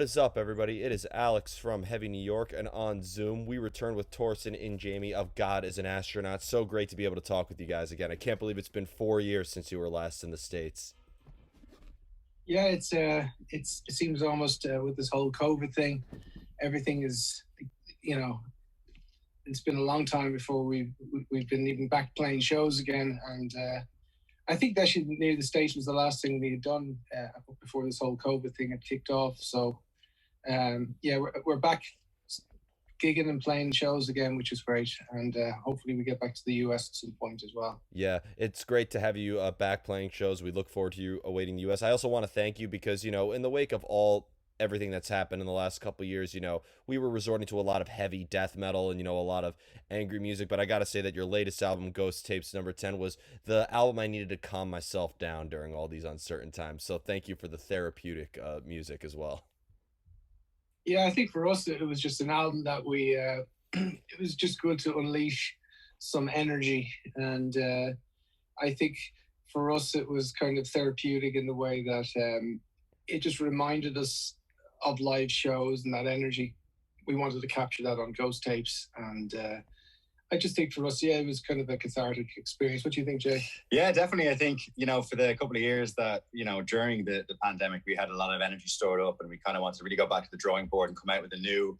What is up, everybody? It is Alex from Heavy New York, and on Zoom, we return with Torsten and Jamie of God is an Astronaut. So great to be able to talk with you guys again. I can't believe it's been 4 years since you were last in the States. Yeah, it seems almost with this whole COVID thing, everything is you know it's been a long time before we've been even back playing shows again, and I think that should near the station was the last thing we had done before this whole COVID thing had kicked off. So yeah, we're back gigging and playing shows again, which is great, and hopefully we get back to the US at some point as well. Yeah, it's great to have you back playing shows. We look forward to you awaiting the U.S. I also want to thank you because, in the wake of everything that's happened in the last couple of years, we were resorting to a lot of heavy death metal and, a lot of angry music. But I got to say that your latest album, Ghost Tapes number 10, was the album I needed to calm myself down during all these uncertain times. So thank you for the therapeutic music as well. Yeah, I think for us it was just an album that we it was just good to unleash some energy, and I think for us it was kind of therapeutic in the way that it just reminded us of live shows and that energy. We wanted to capture that on Ghost Tapes, and I just think for us, yeah, it was kind of a cathartic experience. What do you think, Jay? Yeah, definitely. I think, for the couple of years that, during the pandemic, we had a lot of energy stored up and we kind of wanted to really go back to the drawing board and come out with a new,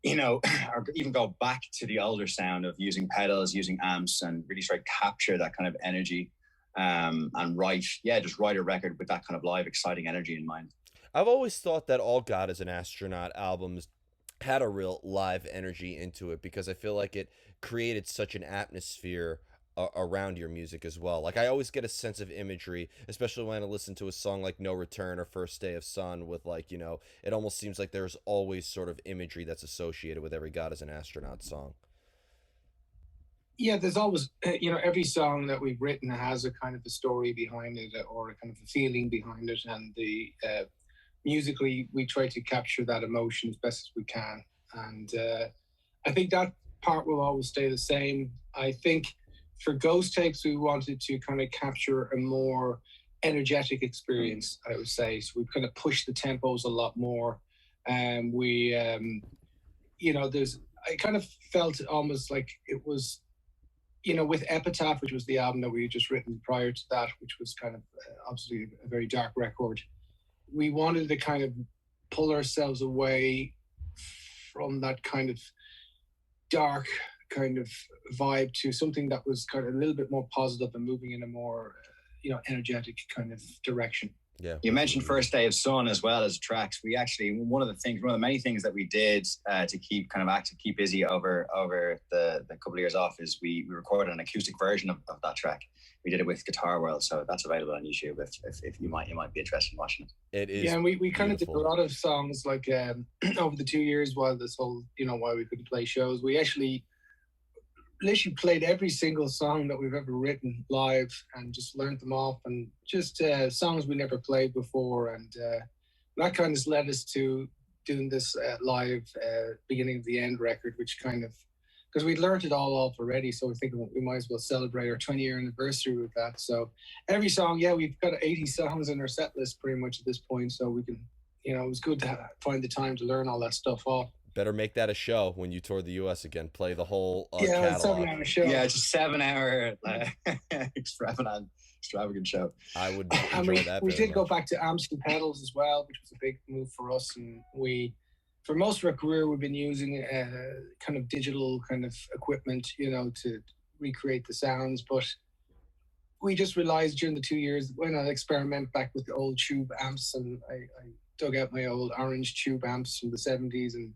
or even go back to the older sound of using pedals, using amps, and really try to capture that kind of energy and just write a record with that kind of live, exciting energy in mind. I've always thought that all God is an Astronaut albums had a real live energy into it because I feel like it created such an atmosphere around your music as well. Like I always get a sense of imagery, especially when I listen to a song like No Return or First Day of Sun with it almost seems like there's always sort of imagery that's associated with every God is an Astronaut song. Yeah, there's always, every song that we've written has a kind of a story behind it or a kind of a feeling behind it. And musically, we try to capture that emotion as best as we can. And I think that part will always stay the same. I think for Ghost Tapes, we wanted to kind of capture a more energetic experience, I would say. So we kind of pushed the tempos a lot more. And I kind of felt almost like it was, with Epitaph, which was the album that we had just written prior to that, which was kind of obviously a very dark record. We wanted to kind of pull ourselves away from that kind of dark kind of vibe to something that was kind of a little bit more positive and moving in a more, energetic kind of direction. Yeah. You mentioned First Day of Sun as well as tracks. We actually, one of the many things that we did to keep kind of active, keep busy over the couple of years off is we recorded an acoustic version of that track. We did it with Guitar World, so that's available on YouTube if you might be interested in watching it. It is. Yeah, and we kind of did a lot of songs like over the 2 years while this whole, while we couldn't play shows, we actually literally played every single song that we've ever written live and just learned them off, and just songs we never played before, and that kind of led us to doing this live beginning of the end record, which kind of, because we'd learned it all off already, so we think we might as well celebrate our 20-year anniversary with that. So every song, we've got 80 songs in our set list pretty much at this point, so we can, it was good to find the time to learn all that stuff off. Better make that a show when you tour the U.S. again. Play the whole catalog. It's a 7-hour show. Yeah, it's a 7-hour extravagant show. I would enjoy that. We did go back to amps and pedals as well, which was a big move for us. And for most of our career, we've been using kind of digital kind of equipment, to recreate the sounds. But we just realized during the 2 years, why not experiment back with the old tube amps? And I dug out my old orange tube amps from the 70s, and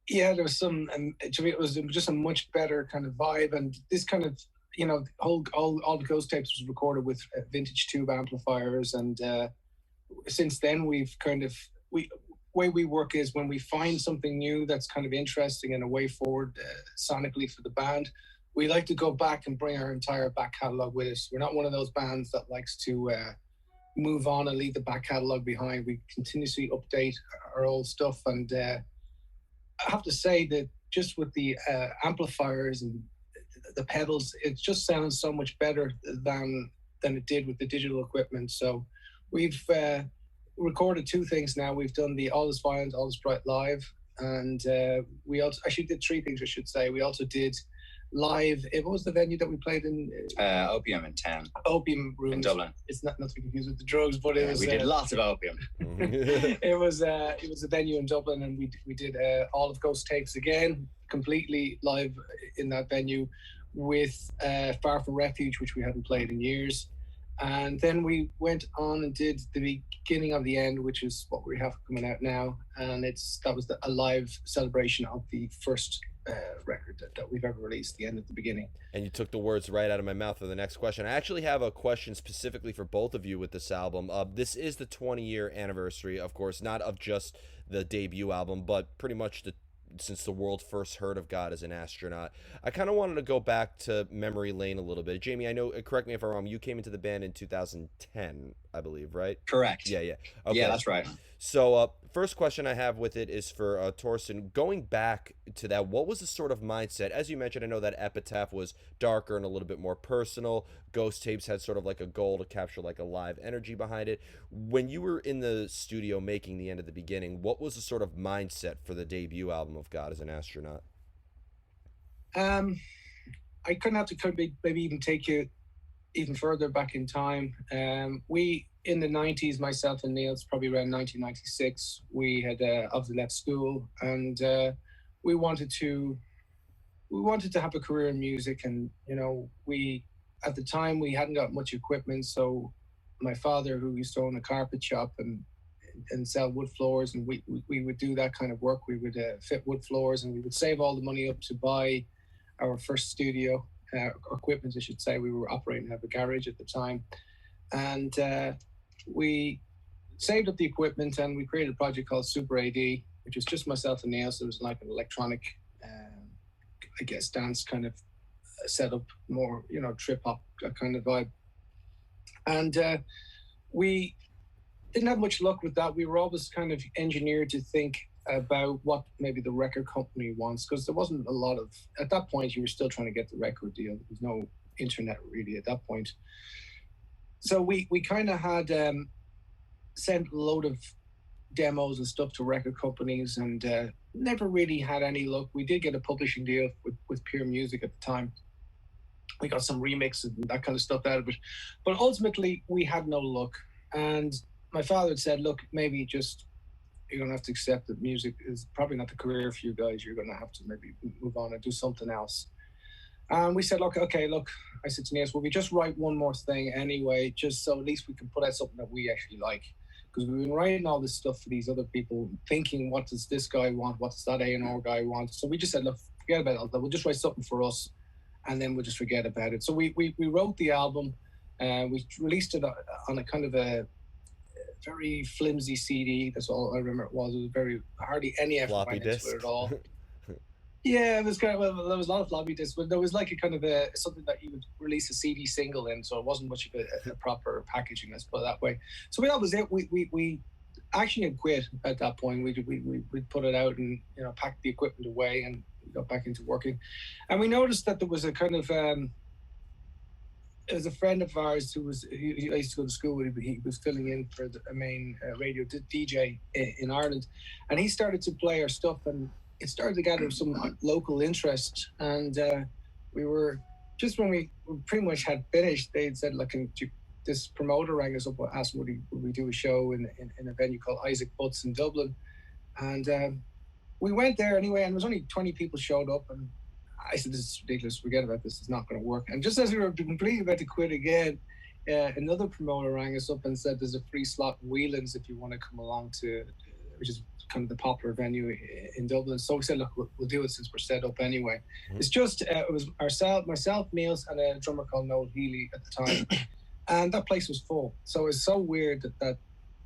yeah, there was some, and to me, it was just a much better kind of vibe. And this kind of, all the Ghost Tapes was recorded with vintage tube amplifiers. And since then, we've kind of, way we work is when we find something new that's kind of interesting and a way forward sonically for the band, we like to go back and bring our entire back catalog with us. We're not one of those bands that likes to move on and leave the back catalog behind. We continuously update our old stuff, and I have to say that just with the amplifiers and the pedals, it just sounds so much better than it did with the digital equipment. So we've recorded two things now. We've done the All Is Violent, All Is Bright live, and we also actually did three things, I should say. We also did live. What was the venue that we played in? Opium in town. Opium Room in Dublin. It's not to be confused with the drugs, but it was. We did lots of opium. It was a venue in Dublin, and we did all of Ghost Tapes again, completely live in that venue, with Far From Refuge, which we hadn't played in years. And then we went on and did the beginning of the end, which is what we have coming out now, and that was a live celebration of the first record that we've ever released, the end of the beginning. And you took the words right out of my mouth for the next question. I actually have a question specifically for both of you with this album. This is the 20-year anniversary, of course, not of just the debut album, but pretty much since the world first heard of God as an astronaut. I kind of wanted to go back to memory lane a little bit. Jamie, I know, correct me if I'm wrong, you came into the band in 2010, I believe, right? Correct. Yeah. Okay. Yeah, that's right. So first question I have with it is for Torsten. Going back to that, what was the sort of mindset? As you mentioned, I know that Epitaph was darker and a little bit more personal. Ghost Tapes had sort of like a goal to capture like a live energy behind it. When you were in the studio making the end of the beginning, what was the sort of mindset for the debut album of God as an Astronaut? I couldn't have to maybe even take you even further back in time. We, in the 90s, myself and Neil, it's probably around 1996, we had obviously left school, and we wanted to have a career in music. And at the time we hadn't got much equipment, so my father, who used to own a carpet shop and sell wood floors, and we would do that kind of work. We would fit wood floors, and we would save all the money up to buy our first studio equipment, I should say. We were operating out of a garage at the time, and we saved up the equipment, and we created a project called Super AD, which was just myself and Neil. So it was like an electronic, I guess, dance kind of setup, more trip hop kind of vibe. And we didn't have much luck with that. We were always kind of engineered to think about what maybe the record company wants, because there wasn't a lot of, at that point you were still trying to get the record deal. There was no internet really at that point. So we kind of had sent a load of demos and stuff to record companies, and never really had any luck. We did get a publishing deal with Pure Music at the time. We got some remix and that kind of stuff out of it, but ultimately we had no luck. And my father had said, look, maybe just you're going to have to accept that music is probably not the career for you guys. You're going to have to maybe move on and do something else. And we said, look, I said to Niels, well, we just write one more thing anyway, just so at least we can put out something that we actually like. Because we've been writing all this stuff for these other people, thinking, what does this guy want? What does that A&R guy want? So we just said, look, forget about all that. We'll just write something for us, and then we'll just forget about it. So we wrote the album, we released it on a kind of a very flimsy CD. That's all I remember it was. It was very, hardly any effort floppy went into disk. it at all. Yeah, it was kind of, well, there was a lot of floppy disks, but there was like a kind of something that you would release a CD single in, so it wasn't much of a proper packaging, let's put it that way. So that was it. We actually had quit at that point. We put it out and packed the equipment away and got back into working. And we noticed that there was a kind of it was a friend of ours who I used to go to school with. He was filling in for a main radio DJ in Ireland, and he started to play our stuff, and it started to gather some local interest. And we were, just when we pretty much had finished, they'd said, like, this promoter rang us up and asked would we do a show in a venue called Isaac Butts in Dublin. And we went there anyway, and there was only 20 people showed up, and I said, this is ridiculous, forget about this, it's not going to work. And just as we were completely about to quit again, another promoter rang us up and said, there's a free slot in Whelan's if you want to come along to, which is kind of the popular venue in Dublin. So we said, look, we'll do it since we're set up anyway. Mm-hmm. It's just, it was myself, Niels, and a drummer called Noel Healy at the time. And that place was full. So it was so weird that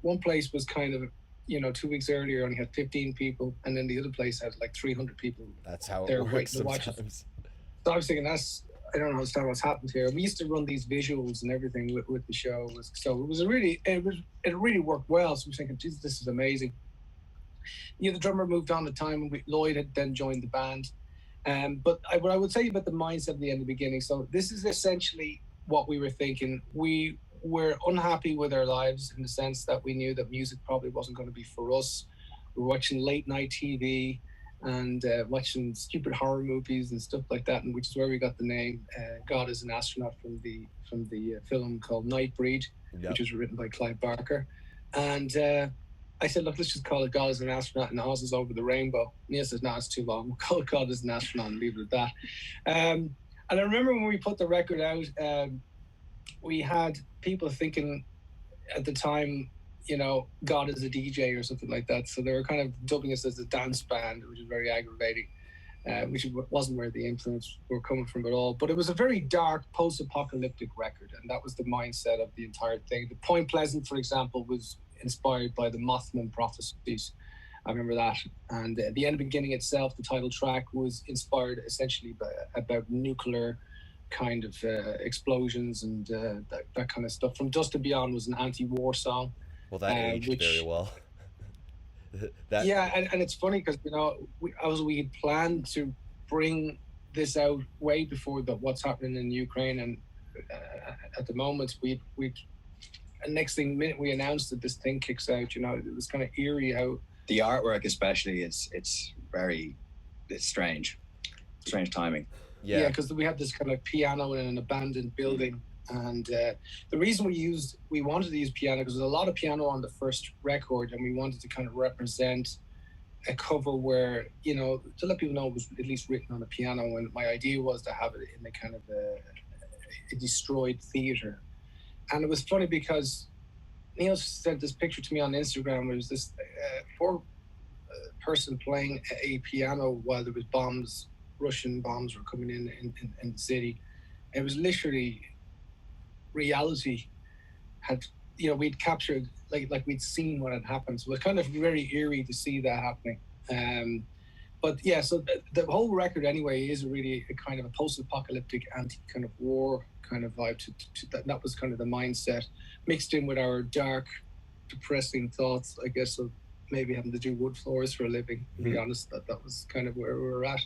one place was kind of, 2 weeks earlier only had 15 people, and then the other place had like 300 people. That's how it works sometimes. So I was thinking, I don't understand what's happened here. We used to run these visuals and everything with the show. So it really worked well. So we're thinking, Jesus, this is amazing. The drummer moved on at the time, and Lloyd had then joined the band. But what I would say about the mindset at the end of the beginning, so this is essentially what we were thinking. We we're unhappy with our lives in the sense that we knew that music probably wasn't going to be for us. We were watching late night TV and watching stupid horror movies and stuff like that, and which is where we got the name God is an Astronaut from the film called Nightbreed, Yep. which was written by Clive Barker. And I said, look, let's just call it God is an Astronaut and Oz is over the rainbow. Neil says, no, it's too long. We'll call it God is an Astronaut and leave it at that. And I remember when we put the record out, we had people thinking at the time, you know, God is a DJ or something like that. So they were kind of dubbing us as a dance band, which is very aggravating, which wasn't where the influence were coming from at all. But it was a very dark, post-apocalyptic record, and that was the mindset of the entire thing. The Point Pleasant, for example, was inspired by the Mothman prophecies. I remember that. And the end beginning itself, the title track, was inspired essentially about nuclear kind of explosions and that kind of stuff. From Dust to Beyond was an anti-war song. Well, that aged very well. Yeah, and it's funny because, you know, we had planned to bring this out way before what's happening in Ukraine, and at the moment and next thing minute we announced that this thing kicks out, you know, it was kind of eerie how the artwork, especially, it's strange timing. Yeah, because we had this kind of piano in an abandoned building, and the reason we wanted to use piano because there's a lot of piano on the first record, and we wanted to kind of represent a cover where, you know, to let people know it was at least written on a piano. And my idea was to have it in a kind of a destroyed theater. And it was funny because Neil sent this picture to me on Instagram. It was this poor person playing a piano while there was Russian bombs were coming in the city. It was literally reality had, you know, we'd captured like we'd seen what had happened. So it was kind of very eerie to see that happening. But yeah, so the whole record anyway is really a kind of a post-apocalyptic anti kind of war kind of vibe to that was kind of the mindset mixed in with our dark, depressing thoughts, I guess, of maybe having to do wood floors for a living. To be honest, that was kind of where we were at.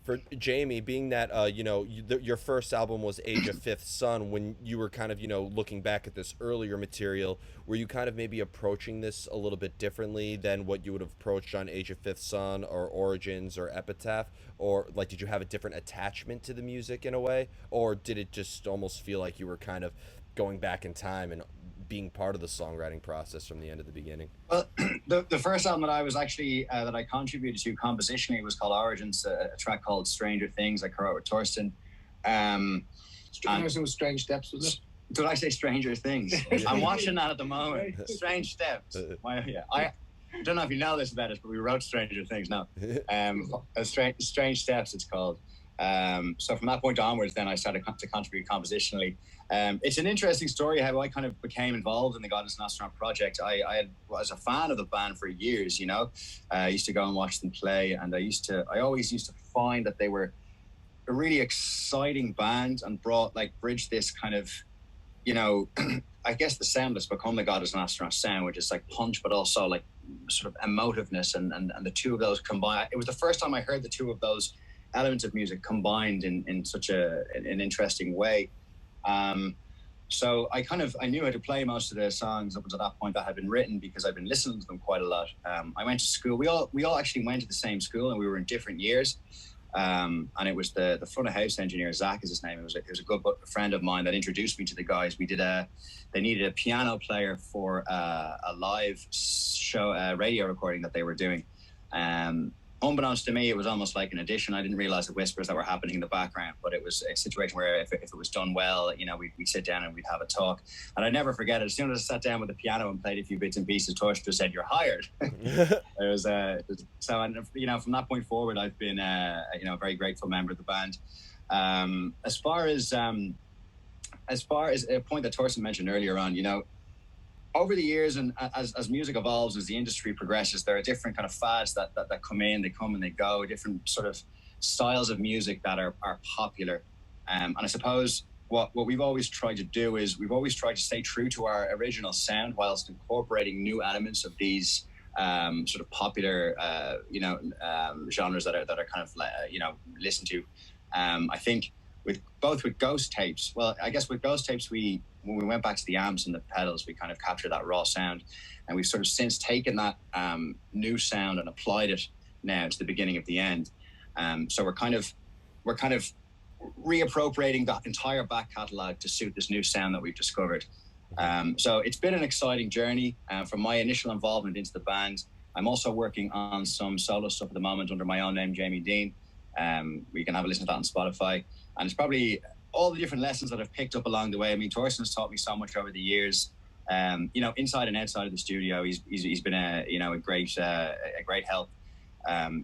For Jamie, being that you know, your first album was Age of Fifth Sun, when you were kind of, you know, looking back at this earlier material, were you kind of maybe approaching this a little bit differently than what you would have approached on Age of Fifth Sun or Origins or Epitaph? Or like, did you have a different attachment to the music in a way, or did it just almost feel like you were kind of going back in time and being part of the songwriting process from the end to the beginning? Well, the first album that I was actually that I contributed to compositionally was called Origins, a track called Stranger Things I co-wrote with Torsten. It was Strange Steps, was it? Did I say Stranger Things? I'm watching that at the moment. Strange Steps. I don't know if you know this about us, but we wrote Stranger Things now. Strange Steps, it's called. So from that point onwards, then I started to contribute compositionally. It's an interesting story how I kind of became involved in the God is an Astronaut project. I was a fan of the band for years, you know. I used to go and watch them play, and I always used to find that they were a really exciting band and bridged this kind of, you know, I guess the sound that's become the God is an Astronaut sound, which is like punch, but also like sort of emotiveness, and the two of those combined. It was the first time I heard the two of those elements of music combined in such an interesting way. So I knew how to play most of the songs up until that point that had been written because I've been listening to them quite a lot. I went to school. We all actually went to the same school, and we were in different years. And it was the front of house engineer, Zach is his name. It was a good friend of mine that introduced me to the guys. They needed a piano player for a live show, radio recording that they were doing. Unbeknownst to me, it was almost like an audition. I didn't realize the whispers that were happening in the background, but it was a situation where if it was done well, you know, we'd sit down and we'd have a talk. And I'd never forget it. As soon as I sat down with the piano and played a few bits and pieces, Torsten just said, "You're hired." So, and, you know, from that point forward, I've been, you know, a very grateful member of the band. As far as a point that Torsten mentioned earlier on, you know, over the years and as music evolves, as the industry progresses, there are different kind of fads that come in, they come and they go, different sort of styles of music that are popular. And I suppose what we've always tried to do is we've always tried to stay true to our original sound whilst incorporating new elements of these sort of popular, you know, genres that are kind of, you know, listened to. I think with Ghost Tapes, well, I guess with Ghost Tapes, we when we went back to the amps and the pedals, we kind of captured that raw sound, and we've sort of since taken that new sound and applied it now to the beginning of the end. So we're kind of reappropriating that entire back catalog to suit this new sound that we've discovered. So it's been an exciting journey from my initial involvement into the band. I'm also working on some solo stuff at the moment under my own name, Jamie Dean. We can have a listen to that on Spotify. And it's probably all the different lessons that I've picked up along the way. I mean, Torsten has taught me so much over the years. Inside and outside of the studio, he's been a great help.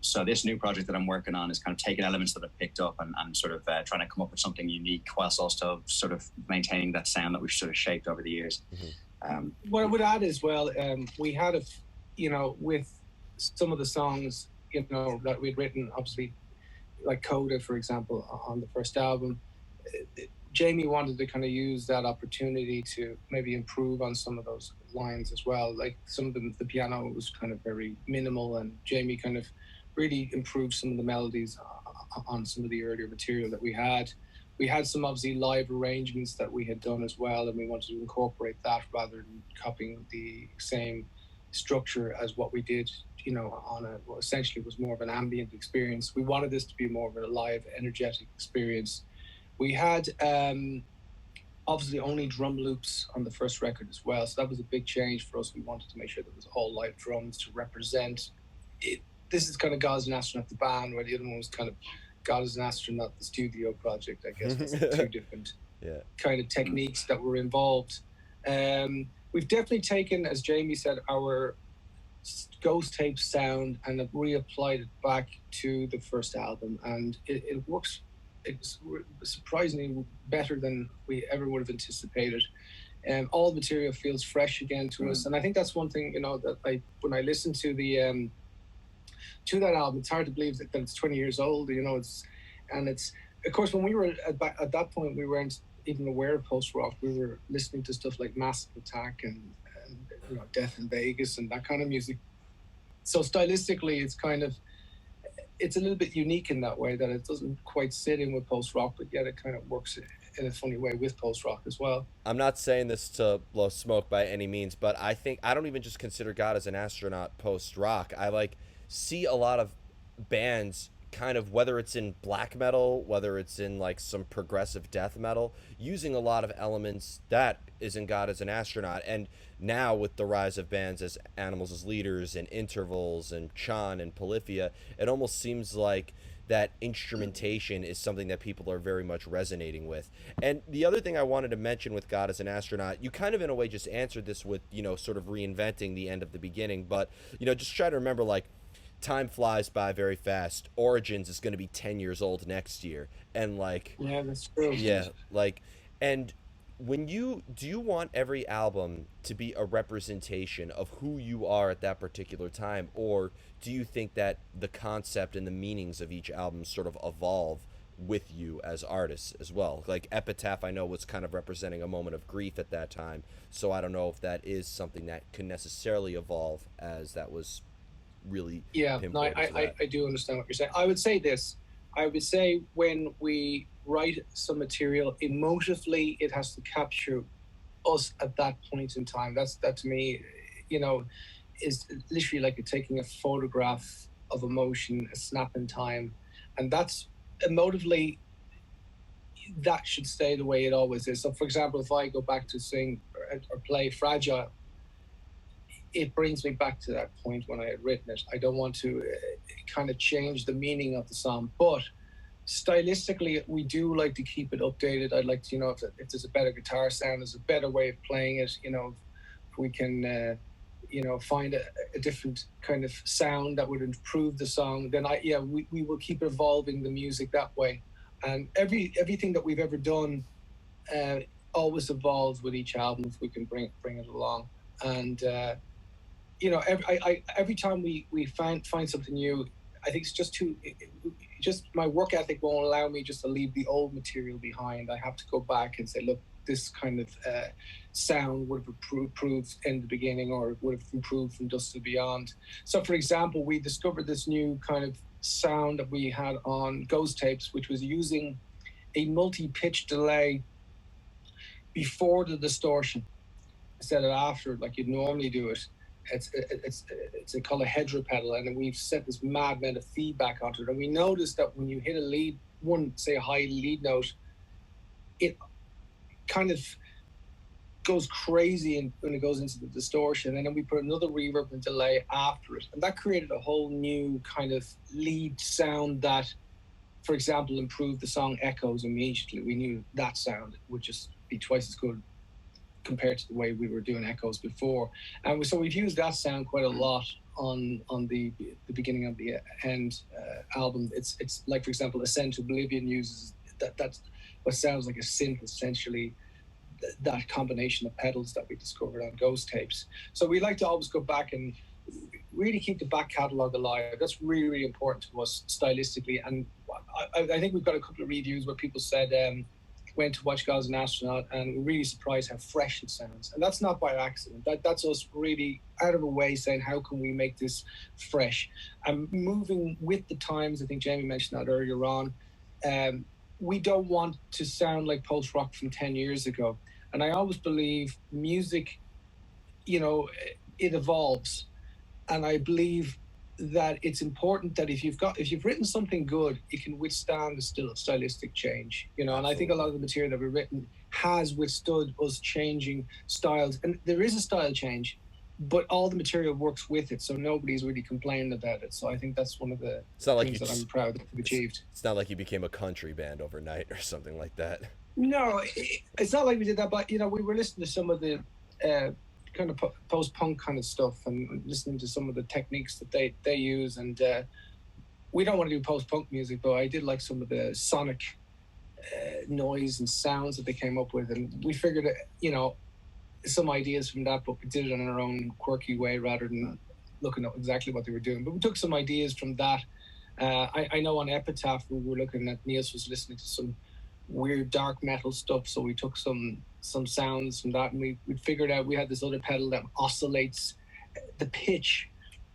So this new project that I'm working on is kind of taking elements that I've picked up and sort of trying to come up with something unique, whilst also sort of maintaining that sound that we've sort of shaped over the years. What I would add as well, we had with some of the songs, that we'd written, obviously, like Coda, for example, on the first album, Jamie wanted to kind of use that opportunity to maybe improve on some of those lines as well. Like some of the piano was kind of very minimal, and Jamie kind of really improved some of the melodies on some of the earlier material that we had. We had some obviously live arrangements that we had done as well, and we wanted to incorporate that rather than copying the same structure as what we did, essentially was more of an ambient experience. We wanted this to be more of a live, energetic experience. We had obviously only drum loops on the first record as well, so that was a big change for us. We wanted to make sure there was all live drums to represent it. This is kind of God as an Astronaut, the band, where the other one was kind of God as an Astronaut, the studio project, I guess. Was two different kind of techniques that were involved. We've definitely taken, as Jamie said, our Ghost Tape sound and have reapplied it back to the first album, and it works. It's surprisingly better than we ever would have anticipated. All the material feels fresh again to us, and I think that's one thing, that when I listen to the to that album, it's hard to believe that it's 20 years old. It's of course, when we were at that point, we weren't even aware of post rock. We were listening to stuff like Massive Attack and Death in Vegas and that kind of music. So stylistically, it's a little bit unique in that way, that it doesn't quite sit in with post rock, but yet it kind of works in a funny way with post rock as well. I'm not saying this to blow smoke by any means, but I think I don't even just consider God as an Astronaut post rock. I see a lot of bands kind of, whether it's in black metal, whether it's in some progressive death metal, using a lot of elements that is in God as an Astronaut. And now with the rise of bands as Animals as Leaders and Intervals and Chan and Polyphia, it almost seems like that instrumentation is something that people are very much resonating with. And the other thing I wanted to mention with God as an Astronaut, you kind of in a way just answered this with, sort of reinventing the end of the beginning, but, just try to remember, time flies by very fast. Origins is going to be 10 years old next year. And yeah, that's true. Yeah. And do you want every album to be a representation of who you are at that particular time? Or do you think that the concept and the meanings of each album sort of evolve with you as artists as well? Like Epitaph, I know, was kind of representing a moment of grief at that time. So I don't know if that is something that can necessarily evolve, as that was really I do understand what you're saying. I would say this. I would say when we write some material, emotively it has to capture us at that point in time. That to me, is literally like taking a photograph of emotion, a snap in time, and that's emotively, that should stay the way it always is. So for example, if I go back to sing or play Fragile, it brings me back to that point when I had written it. I don't want to kind of change the meaning of the song, but stylistically, we do like to keep it updated. I'd like to, if there's a better guitar sound, there's a better way of playing it, if we can, find a different kind of sound that would improve the song, then we will keep evolving the music that way. And everything that we've ever done always evolves with each album if we can bring it along. And every time we find something new, I think it's just my work ethic won't allow me just to leave the old material behind. I have to go back and say, look, this kind of sound would have improved in the beginning, or would have improved from Dust and Beyond. So for example, we discovered this new kind of sound that we had on Ghost Tapes, which was using a multi-pitch delay before the distortion instead of after, like you'd normally do it. It's a called a hedger pedal, and then we've set this mad amount of feedback onto it. And we noticed that when you hit a lead, say a high lead note, it kind of goes crazy and when it goes into the distortion, and then we put another reverb and delay after it, and that created a whole new kind of lead sound that, for example, improved the song echoes immediately. We knew that sound would just be twice as good compared to the way we were doing echoes before. And so we've used that sound quite a lot on the beginning of the end album. It's like, for example, Ascend to Oblivion uses that's what sounds like a synth, essentially, that combination of pedals that we discovered on Ghost tapes. So we like to always go back and really keep the back catalogue alive. That's really, really important to us stylistically. And I think we've got a couple of reviews where people said went to watch God as an Astronaut and were really surprised how fresh it sounds. And that's not by accident. That's us really out of a way saying, how can we make this fresh? And moving with the times, I think Jamie mentioned that earlier on. We don't want to sound like post-rock from 10 years ago. And I always believe music, it evolves. And I believe that it's important that if you've written something good, it can withstand the stylistic change, and I think a lot of the material that we've written has withstood us changing styles. And there is a style change, but all the material works with it, so nobody's really complaining about it. So I think that's one of the things that I'm proud that we've achieved. It's not like you became a country band overnight or something like that. No, it's not like we did that, but we were listening to some of the kind of post-punk kind of stuff and listening to some of the techniques that they use, and we don't want to do post-punk music, but I did like some of the sonic noise and sounds that they came up with, and we figured some ideas from that, but we did it in our own quirky way rather than looking at exactly what they were doing. But we took some ideas from that. I know on Epitaph we were looking at, Niels was listening to some weird dark metal stuff, so we took some sounds from that, and we figured out we had this other pedal that oscillates the pitch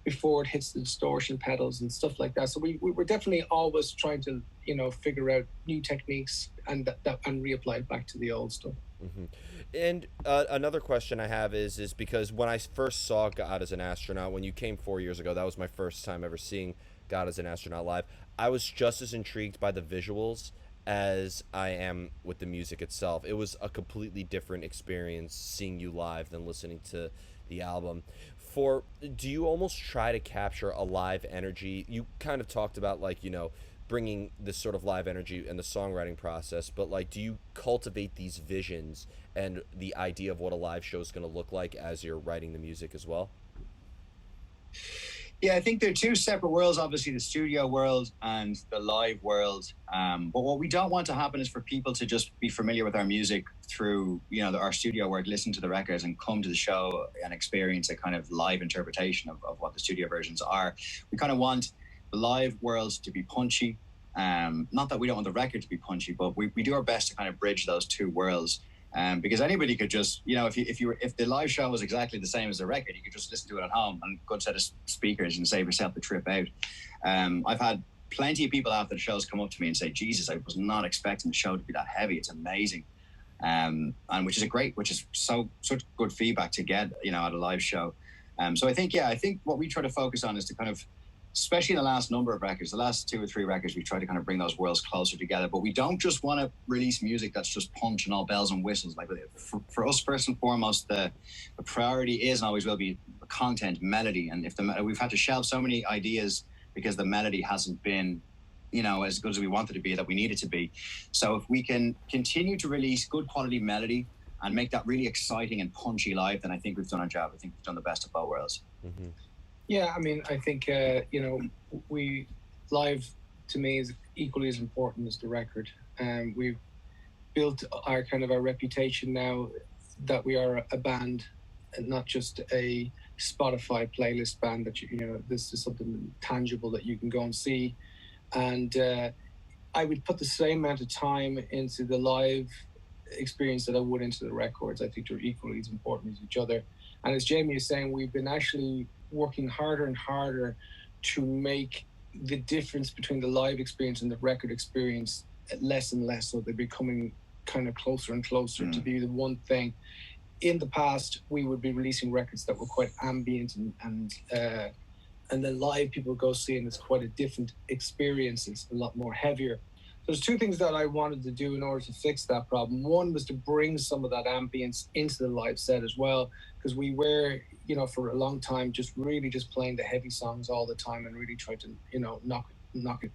before it hits the distortion pedals and stuff like that. So we were definitely always trying to figure out new techniques and reapply it back to the old stuff. Mm-hmm. And another question I have is because when I first saw God as an Astronaut, when you came 4 years ago, that was my first time ever seeing God as an Astronaut live. I was just as intrigued by the visuals as I am with the music itself. It was a completely different experience seeing you live than listening to the album. Do you almost try to capture a live energy? You kind of talked about bringing this sort of live energy in the songwriting process, but do you cultivate these visions and the idea of what a live show is going to look like as you're writing the music as well? Yeah, I think they're two separate worlds, obviously the studio world and the live world. But what we don't want to happen is for people to just be familiar with our music through, our studio work, listen to the records and come to the show and experience a kind of live interpretation of what the studio versions are. We kind of want the live world to be punchy. Not that we don't want the record to be punchy, but we do our best to kind of bridge those two worlds. Because anybody could just, if the live show was exactly the same as the record, you could just listen to it at home on a good set of speakers and save yourself the trip out. I've had plenty of people after the shows come up to me and say, Jesus, I was not expecting the show to be that heavy. It's amazing. And which is such good feedback to get, at a live show. So I think what we try to focus on is to kind of, especially in the last number of records, the last 2 or 3 records, we try to kind of bring those worlds closer together. But we don't just want to release music that's just punch and all bells and whistles. Like for us, first and foremost, the priority is and always will be content, melody. And we've had to shelve so many ideas because the melody hasn't been, as good as we wanted to be, that we need it to be. So if we can continue to release good quality melody and make that really exciting and punchy live, then I think we've done our job. I think we've done the best of both worlds. Mm-hmm. Yeah, I mean, I think, we live to me is equally as important as the record. We've built our reputation now that we are a band and not just a Spotify playlist band that, this is something tangible that you can go and see. And I would put the same amount of time into the live experience that I would into the records. I think they're equally as important as each other. And as Jamie is saying, we've been actually working harder and harder to make the difference between the live experience and the record experience less and less, so they're becoming kind of closer and closer to be the one thing. In the past, we would be releasing records that were quite ambient, and then live people go see, and it's quite a different experience. It's a lot more heavier. There's two things that I wanted to do in order to fix that problem. One was to bring some of that ambience into the live set as well, because we were, for a long time, just playing the heavy songs all the time and really tried to, knock it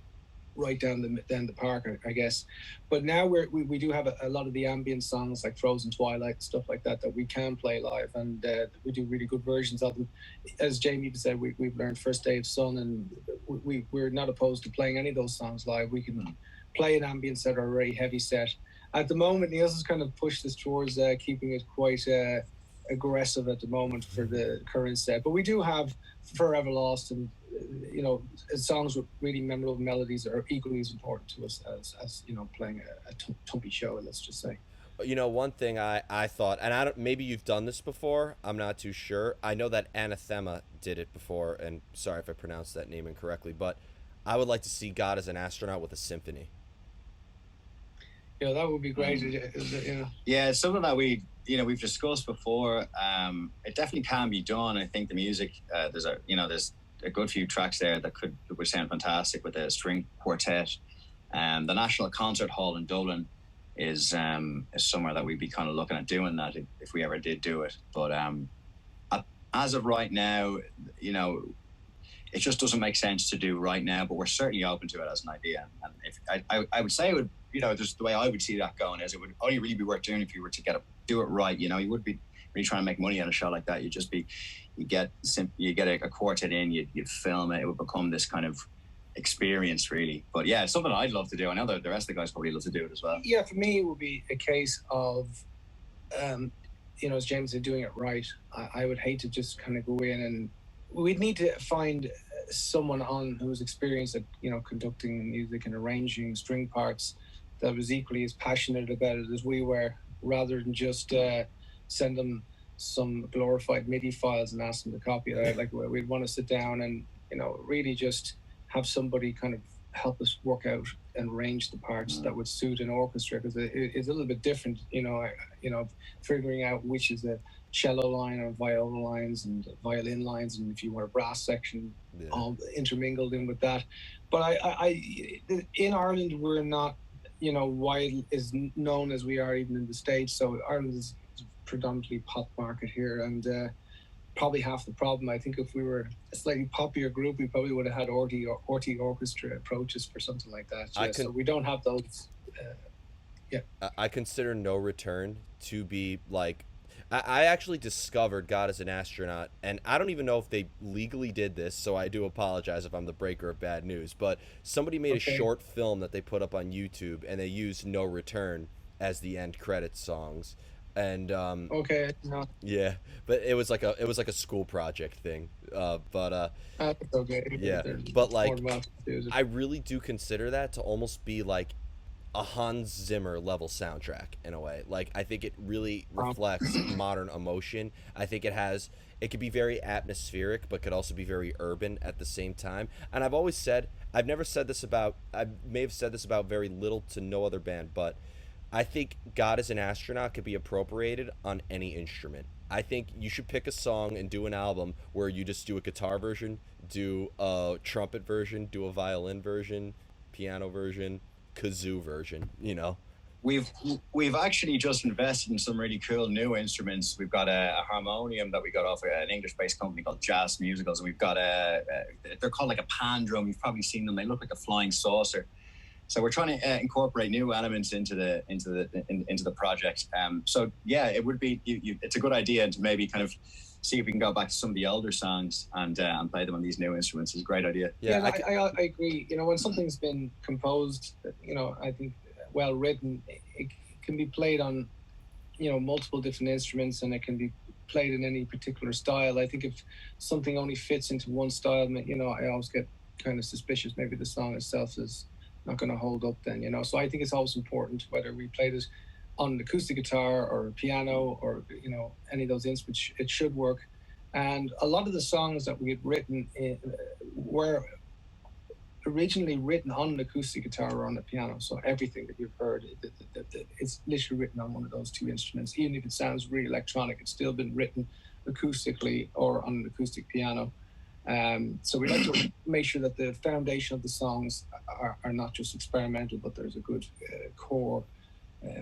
right down the park, I guess. But now we do have a lot of the ambient songs like Frozen Twilight, stuff like that we can play live, and we do really good versions of them. As Jamie said, we've learned First Day of Sun, and we're not opposed to playing any of those songs live. We can play an ambient set or a very heavy set. At the moment, Niels has kind of pushed us towards keeping it quite aggressive at the moment for the current set. But we do have Forever Lost, and songs with really memorable melodies are equally as important to us as playing a tumpy show, let's just say. One thing I thought, and I don't, maybe you've done this before, I'm not too sure. I know that Anathema did it before, and sorry if I pronounced that name incorrectly, but I would like to see God as an Astronaut with a symphony. That would be great. Yeah, it's something that we've discussed before. It definitely can be done. I think the music, there's a good few tracks there that would sound fantastic with a string quartet. The National Concert Hall in Dublin is somewhere that we'd be kind of looking at doing that if we ever did do it. But as of right now, it just doesn't make sense to do right now. But we're certainly open to it as an idea. And if I would say it would, just the way I would see that going is it would only really be worth doing if you were to do it right. You would be really trying to make money on a show like that. You get a quartet in, you'd film it. It would become this kind of experience, really. But yeah, it's something I'd love to do. I know the rest of the guys probably love to do it as well. Yeah, for me, it would be a case of, as James said, doing it right. I would hate to just kind of go in, and we'd need to find someone on who's experienced at, conducting music and arranging string parts that was equally as passionate about it as we were, rather than just send them some glorified MIDI files and ask them to copy it out. Like, we'd want to sit down and, really just have somebody kind of help us work out and arrange the parts that would suit an orchestra, because it's a little bit different, figuring out which is a cello line or viola lines and violin lines, and if you want a brass section all intermingled in with that. But in Ireland, we're not, wide as known as we are even in the States. So Ireland is predominantly pop market here, and probably half the problem. I think if we were a slightly poppier group, we probably would have had Orty orchestra approaches for something like that. So we don't have those. I consider No Return to be like, I actually discovered God as an Astronaut, and I don't even know if they legally did this, so I do apologize if I'm the breaker of bad news, but somebody made a short film that they put up on YouTube, and they used No Return as the end credits songs. And yeah, but it was like a school project thing, that's okay. Yeah, but like, I really do consider that to almost be like a Hans Zimmer level soundtrack in a way. Like, I think it really reflects modern emotion. I think it could be very atmospheric, but could also be very urban at the same time. And I've always said, I may have said this about very little to no other band, but I think God as an Astronaut could be appropriated on any instrument. I think you should pick a song and do an album where you just do a guitar version, do a trumpet version, do a violin version, piano version, kazoo version. We've actually just invested in some really cool new instruments. We've got a harmonium that we got off an English-based company called Jazz Musicals, and we've got they're called like a pan drum. You've probably seen them. They look like a flying saucer. So we're trying to incorporate new elements into the project. So yeah, it would be it's a good idea to maybe kind of see if we can go back to some of the older songs and play them on these new instruments. It's a great idea. Yeah, I agree. When something's been composed, I think well written, it can be played on, multiple different instruments, and it can be played in any particular style. I think if something only fits into one style, I always get kind of suspicious. Maybe the song itself is not going to hold up then, So I think it's always important whether we play this on an acoustic guitar or a piano or, any of those instruments, it should work. And a lot of the songs that we had written were originally written on an acoustic guitar or on the piano. So everything that you've heard, it's literally written on one of those two instruments. Even if it sounds really electronic, it's still been written acoustically or on an acoustic piano. So we like to make sure that the foundation of the songs are not just experimental, but there's a good core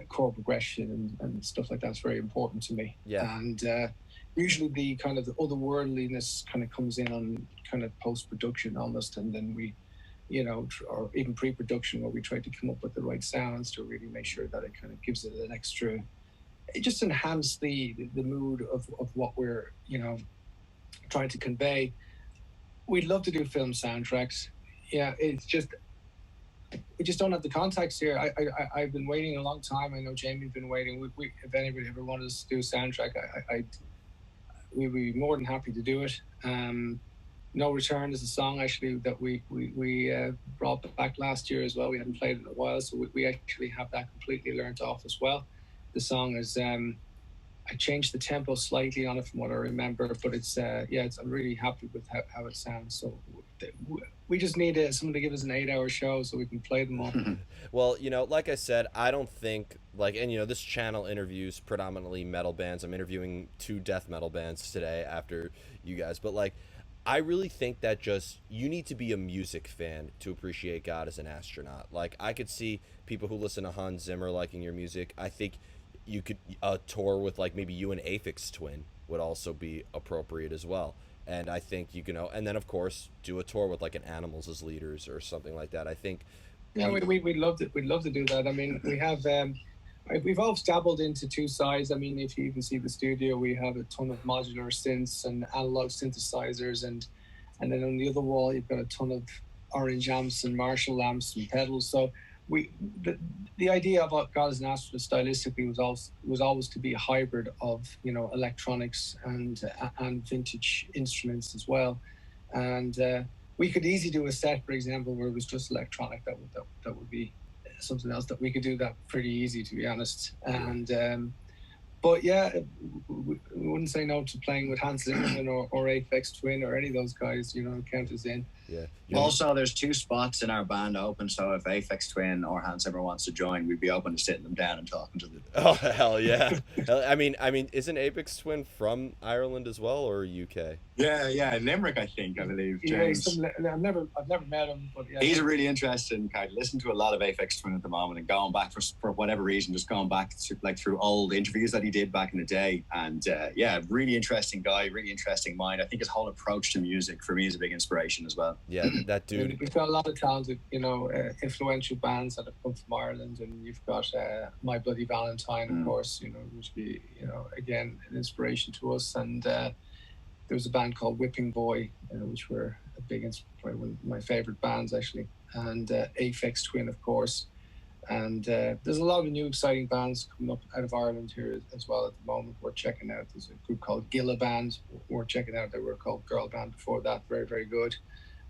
progression and stuff like that's very important to me. Yeah. And usually the kind of the otherworldliness kind of comes in on kind of post-production almost, and then we, or even pre-production, where we try to come up with the right sounds to really make sure that it kind of gives it an extra, it just enhance the mood of what we're, trying to convey. We'd love to do film soundtracks. Yeah, it's just, we just don't have the context here. I've been waiting a long time. I know Jamie's been waiting. We if anybody ever wanted us to do a soundtrack, we'd be more than happy to do it. No Return is a song actually that we brought back last year as well. We hadn't played it in a while, so we actually have that completely learnt off as well. The song is I changed the tempo slightly on it from what I remember, but it's I'm really happy with how it sounds. So we just need someone to give us an 8-hour show so we can play them all. Well, like I said, I don't think this channel interviews predominantly metal bands. I'm interviewing 2 death metal bands today after you guys, but I really think that just you need to be a music fan to appreciate God as an Astronaut. I could see people who listen to Hans Zimmer liking your music. I think you could tour with maybe you and Aphex Twin would also be appropriate as well. And I think you can, and then of course do a tour with an Animals as leaders or something like that. I think. Yeah, we'd love to. We'd love to do that. I mean, we have. We've all dabbled into 2 sides. I mean, if you even see the studio, we have a ton of modular synths and analog synthesizers, and then on the other wall, you've got a ton of orange amps and Marshall amps and pedals. So the idea of God as an Astronaut stylistically was always to be a hybrid of electronics and vintage instruments as well, and we could easily do a set, for example, where it was just electronic. That would be something else that we could do that pretty easy, to be honest. And but yeah, we wouldn't say no to playing with Hans Zimmerman or Aphex Twin or any of those guys. Count us in. Yeah. Also, there's 2 spots in our band open, so if Aphex Twin or Hans Zimmer wants to join, we'd be open to sitting them down and talking to them. Oh hell yeah! I mean, isn't Aphex Twin from Ireland as well, or UK? Yeah, Limerick, I believe. James. Yeah, I've never met him, but yeah. He's a really interesting guy. Listen to a lot of Aphex Twin at the moment, and going back for whatever reason, just going back to, through old interviews that he did back in the day, and really interesting guy, really interesting mind. I think his whole approach to music for me is a big inspiration as well. Yeah, that dude. We've got a lot of talented, influential bands that have come from Ireland, and you've got My Bloody Valentine, of course, which be, again, an inspiration to us. And there was a band called Whipping Boy, which were a big, probably one of my favorite bands actually, and Aphex Twin, of course. And there's a lot of new exciting bands coming up out of Ireland here as well at the moment. We're checking out, there's a group called Gilla Band. We're checking out, they were called Girl Band before that, very, very good.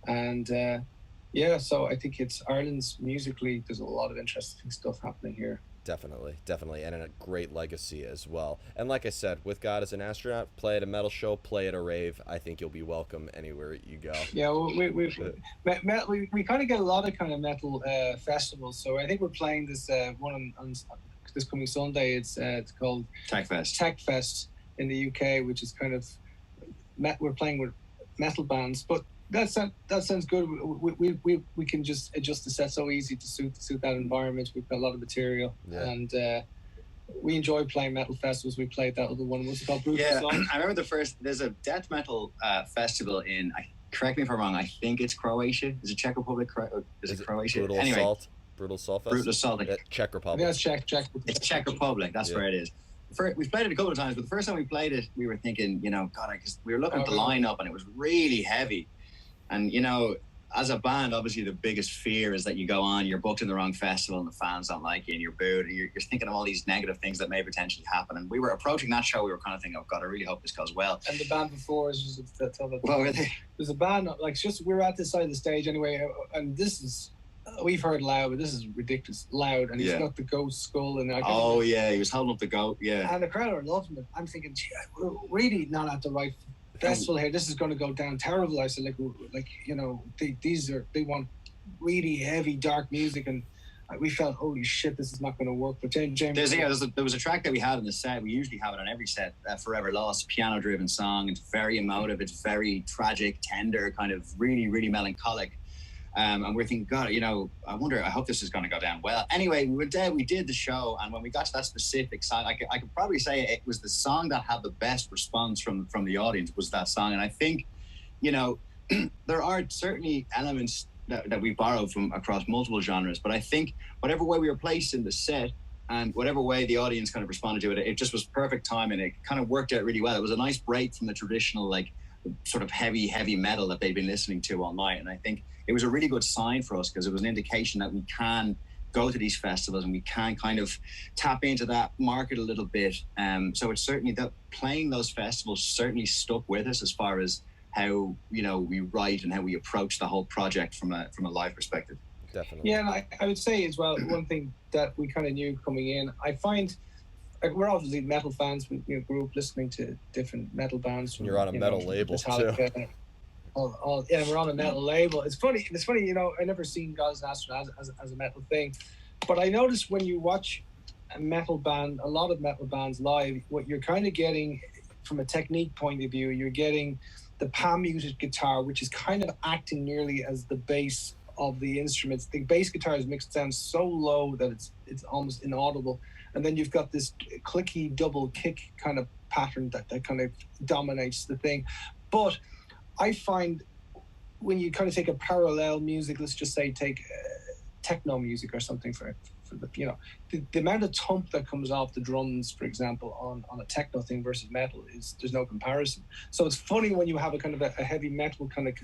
And so I think it's Ireland's musically, there's a lot of interesting stuff happening here. Definitely, and a great legacy as well. And like I said, with God as an Astronaut, play at a metal show, play at a rave. I think you'll be welcome anywhere you go. Yeah, well, we kind of get a lot of kind of metal festivals. So I think we're playing this one on this coming Sunday. It's called Tech Fest in the UK, which is kind of we're playing with metal bands, but that sounds good. We can just adjust the set so easy to suit that environment. We've got a lot of material, and we enjoy playing metal festivals. We played that other one. What's it called? Brutal Assault? I remember there's a death metal festival in. Correct me if I'm wrong. I think it's Croatia. Is it Czech Republic? Is it Croatia? Brutal Assault. Brutal Assault Festival. Brutal Assault. Czech Republic. Yeah, it's Czech. It's Czech Republic. That's where it is. We've played it a couple of times, but the first time we played it, we were thinking, we were looking at the lineup and it was really heavy. And, as a band, obviously the biggest fear is that you go on, you're booked in the wrong festival and the fans don't like you and you're booed. And you're thinking of all these negative things that may potentially happen. And we were approaching that show, we were kind of thinking, oh God, I really hope this goes well. And the band before is just what were they? There's a band, we're at this side of the stage anyway, and this is, we've heard loud, but this is ridiculous loud. And he's got the ghost skull and he was holding up the goat, And the crowd are loving it. I'm thinking, gee, we're really not at the right festival here. This is going to go down terrible. I said, they want really heavy, dark music, and we felt, holy shit, this is not going to work. But James, there was a track that we had in the set. We usually have it on every set. Forever Lost, piano-driven song. It's very emotive. It's very tragic, tender, kind of really, really melancholic. And we're thinking, God, you know, I hope this is going to go down well. Anyway, we went there, we did the show, and when we got to that specific song, I could probably say it was the song that had the best response from the audience, was that song. And I think, you know, there are certainly elements that we borrowed from across multiple genres, but I think whatever way we were placed in the set and whatever way the audience kind of responded to it, it just was perfect time, and it kind of worked out really well. It was a nice break from the traditional, like, sort of heavy metal that they'd been listening to all night. And I think it was a really good sign for us, because it was an indication that we can go to these festivals and we can kind of tap into that market a little bit. So it's certainly that playing those festivals certainly stuck with us as far as how, you know, we write and how we approach the whole project from a live perspective. Definitely. Yeah, and I would say as well, one thing that we kind of knew coming in, I find, like, we're obviously metal fans. We grew up listening to different metal bands. From, you're on a metal label too. Yeah, we're on a metal label. It's funny, you know, I never seen Gods and Astronaut as a metal thing, but I noticed when you watch a metal band, a lot of metal bands live, what you're kind of getting from a technique point of view, you're getting the palm muted guitar, which is kind of acting nearly as the bass of the instruments. The bass guitar is mixed down so low that it's almost inaudible. And then you've got this clicky double kick kind of pattern that kind of dominates the thing. But I find when you kind of take a parallel music, let's just say take techno music or something for the, you know, the amount of thump that comes off the drums, for example, on a techno thing versus metal, is there's no comparison. So it's funny when you have a kind of a heavy metal kind of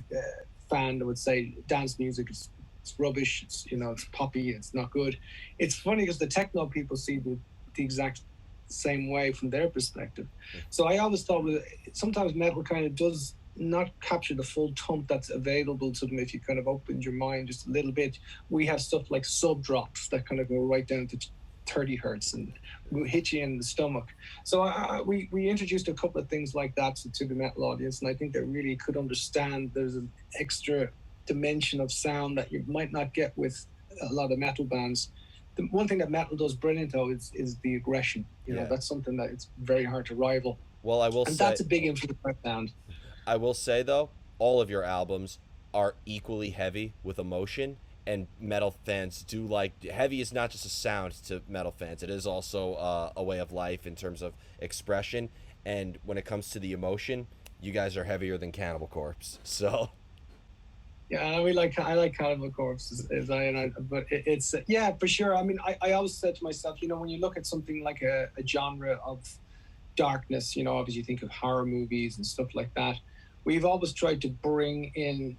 fan that would say dance music is rubbish, it's, you know, it's poppy, it's not good. It's funny because the techno people see the exact same way from their perspective. So I always thought sometimes metal kind of does not capture the full thump that's available to them if you kind of opened your mind just a little bit. We have stuff like sub drops that kind of go right down to 30 hertz and will hit you in the stomach. So we introduced a couple of things like that to the metal audience, and I think they really could understand there's an extra dimension of sound that you might not get with a lot of metal bands. The one thing that metal does brilliant, though, is the aggression. You know, that's something that it's very hard to rival. Well, I will say, and that's a big influence on sound. I will say, though, all of your albums are equally heavy with emotion, and metal fans do like... Heavy is not just a sound to metal fans. It is also a way of life in terms of expression. And when it comes to the emotion, you guys are heavier than Cannibal Corpse. So... Yeah, I like Cannibal Corpse, but it's yeah, for sure. I mean, I always said to myself, you know, when you look at something like a genre of darkness, you know, obviously you think of horror movies and stuff like that. We've always tried to bring in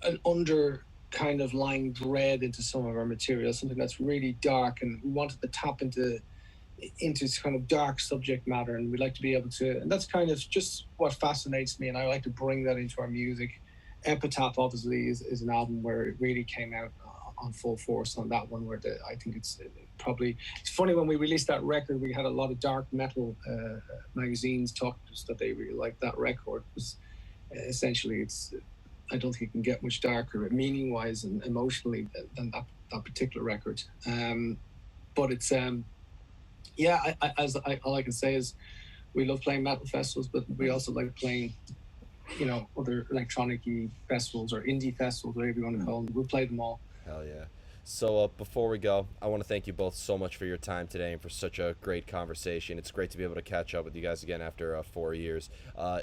an under kind of lying dread into some of our material, something that's really dark, and we wanted to tap into kind of dark subject matter, and we like to be able to, and that's kind of just what fascinates me, and I like to bring that into our music. Epitaph obviously is an album where it really came out on full force on that one, where I think it's funny, when we released that record, we had a lot of dark metal magazines talking to us that they really liked that record. Because essentially I don't think it can get much darker meaning wise and emotionally than that particular record. But it's all I can say is we love playing metal festivals, but we also like playing, you know, other electronic-y festivals or indie festivals, whatever you want to call them. We'll play them all. Hell yeah. So before we go, I want to thank you both so much for your time today and for such a great conversation. It's great to be able to catch up with you guys again after 4 years.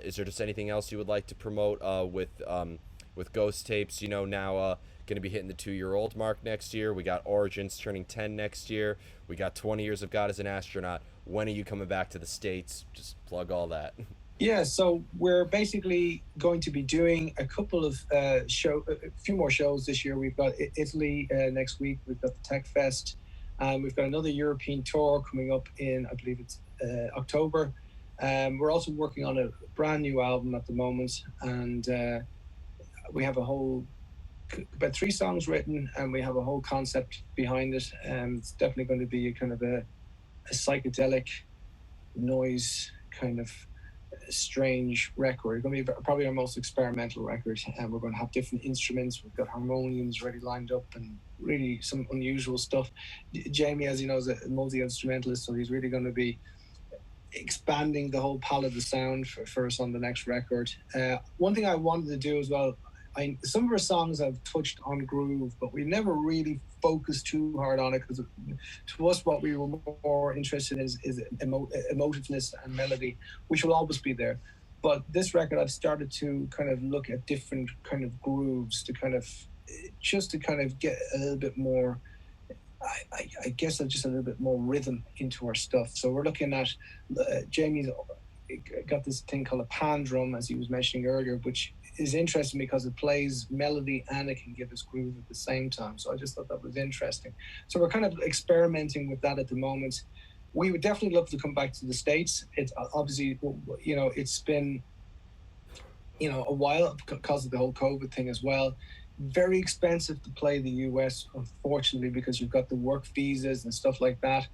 Is there just anything else you would like to promote with Ghost Tapes? You know, now going to be hitting the 2-year-old mark next year. We got Origins turning 10 next year. We got 20 years of God as an Astronaut. When are you coming back to the States? Just plug all that. Yeah, so we're basically going to be doing a couple of a few more shows this year. We've got Italy next week. We've got the Tech Fest. We've got another European tour coming up in, I believe it's October. We're also working on a brand new album at the moment, and we have about 3 songs written, and we have a whole concept behind it. It's definitely going to be a kind of a psychedelic noise kind of strange record. It's going to be probably our most experimental record, and we're going to have different instruments. We've got harmoniums ready lined up, and really some unusual stuff. Jamie, as you know, is a multi-instrumentalist, so he's really going to be expanding the whole palette of sound for us on the next record. One thing I wanted to do as well, some of our songs have touched on groove, but we never really focused too hard on it, because to us what we were more interested in is emotiveness and melody, which will always be there. But this record, I've started to kind of look at different kind of grooves to kind of get a little bit more, I guess, just a little bit more rhythm into our stuff. So we're looking at Jamie's got this thing called a pan drum, as he was mentioning earlier, which is interesting because it plays melody and it can give us groove at the same time. So I just thought that was interesting. So we're kind of experimenting with that at the moment. We would definitely love to come back to the States. It's obviously, it's been, a while because of the whole COVID thing as well. Very expensive to play the US, unfortunately, because you've got the work visas and stuff like that.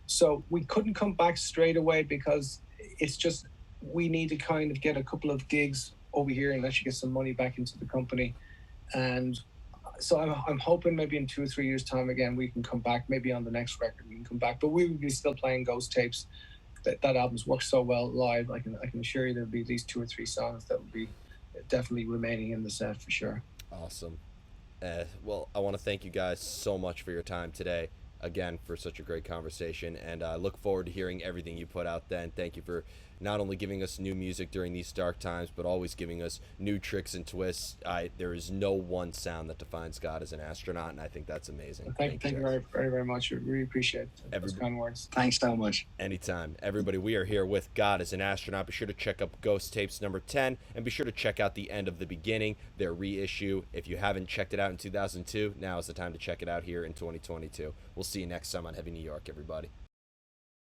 So we couldn't come back straight away, because it's just, we need to kind of get a couple of gigs over here and actually get some money back into the company. And so I'm hoping maybe in 2 or 3 years' time again we can come back. Maybe on the next record we can come back, but we will be still playing Ghost tapes. That album's worked so well live. I can assure you there'll be at least 2 or 3 songs that will be definitely remaining in the set for sure. Awesome. Well, I want to thank you guys so much for your time today, again, for such a great conversation, and I look forward to hearing everything you put out then. Thank you for not only giving us new music during these dark times, but always giving us new tricks and twists. There is no one sound that defines God as an Astronaut, and I think that's amazing. Thank you very, very, very much. I really appreciate those kind words. Thanks so much. Anytime. Everybody, we are here with God as an Astronaut. Be sure to check out Ghost Tapes number 10, and be sure to check out The End of the Beginning, their reissue. If you haven't checked it out in 2002, now is the time to check it out here in 2022. We'll see you next time on Heavy New York, everybody.